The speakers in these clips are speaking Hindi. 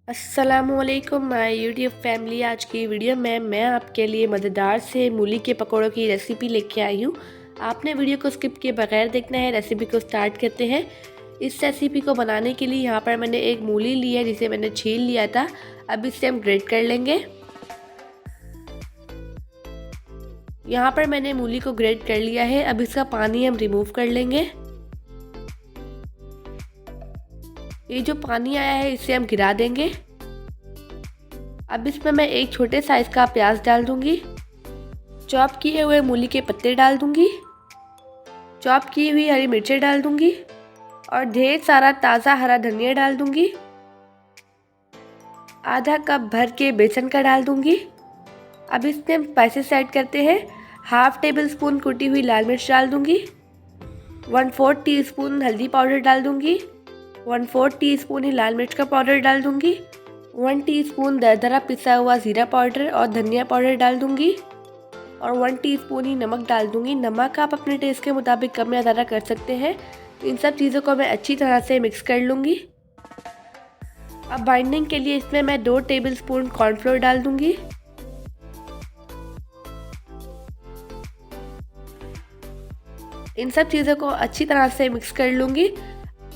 अस्सलामुअलैकुम माय यूट्यूब फैमिली। आज की वीडियो में मैं आपके लिए मज़ेदार से मूली के पकौड़ों की रेसिपी लेके आई हूँ। आपने वीडियो को स्किप किए बगैर देखना है। रेसिपी को स्टार्ट करते हैं। इस रेसिपी को बनाने के लिए यहाँ पर मैंने एक मूली ली है जिसे मैंने छील लिया था। अब इसे हम ग्रेट कर लेंगे। यहाँ पर मैंने मूली को ग्रेट कर लिया है। अब इसका पानी हम रिमूव कर लेंगे। ये जो पानी आया है इसे हम गिरा देंगे। अब इसमें मैं एक छोटे साइज का प्याज डाल दूंगी। चॉप किए हुए मूली के पत्ते डाल दूंगी। चॉप की हुई हरी मिर्चें डाल दूंगी और ढेर सारा ताज़ा हरा धनिया डाल दूंगी। आधा कप भर के बेसन का डाल दूंगी। अब इसमें हम स्पाइसेस ऐड करते हैं। हाफ टेबल स्पून कुटी हुई लाल मिर्च डाल दूंगी। 1/4 टीस्पून हल्दी पाउडर डाल दूंगी। 1/4 टीस्पून ही लाल मिर्च का पाउडर डाल दूंगी। 1 टीस्पून दरदरा पिसा हुआ ज़ीरा पाउडर और धनिया पाउडर डाल दूंगी और 1 टीस्पून ही नमक डाल दूंगी। नमक आप अपने टेस्ट के मुताबिक कम या ज़्यादा कर सकते हैं। इन सब चीज़ों को मैं अच्छी तरह से मिक्स कर लूँगी। अब बाइंडिंग के लिए इसमें मैं 2 टेबलस्पून कॉर्नफ्लोर डाल दूंगी। इन सब चीज़ों को अच्छी तरह से मिक्स कर लूँगी।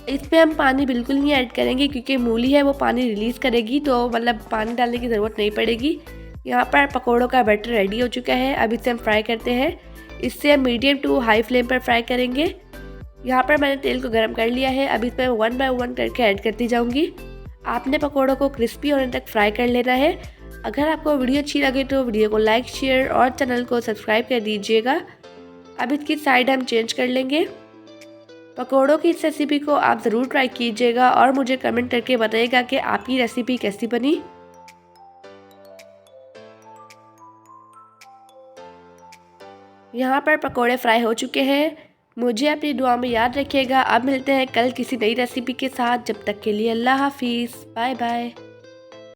इसमें हम पानी बिल्कुल नहीं ऐड करेंगे क्योंकि मूली है वो पानी रिलीज़ करेगी, तो मतलब पानी डालने की ज़रूरत नहीं पड़ेगी। यहाँ पर पकौड़ों का बैटर रेडी हो चुका है। अब इसे हम फ्राई करते हैं। इससे हम मीडियम टू हाई फ्लेम पर फ्राई करेंगे। यहाँ पर मैंने तेल को गर्म कर लिया है। अब इसमें 1 बाय 1 करके ऐड करती जाऊँगी। आपने पकौड़ों को क्रिस्पी होने तक फ्राई कर लेना है। अगर आपको वीडियो अच्छी लगे तो वीडियो को लाइक, शेयर और चैनल को सब्सक्राइब कर दीजिएगा। अब इसकी साइड हम चेंज कर लेंगे। पकौड़ों की इस रेसिपी को आप ज़रूर ट्राई कीजिएगा और मुझे कमेंट करके बताइएगा कि आपकी रेसिपी कैसी बनी। यहाँ पर पकौड़े फ्राई हो चुके हैं। मुझे अपनी दुआ में याद रखिएगा। अब मिलते हैं कल किसी नई रेसिपी के साथ। जब तक के लिए अल्लाह हाफिज़, बाय बाय।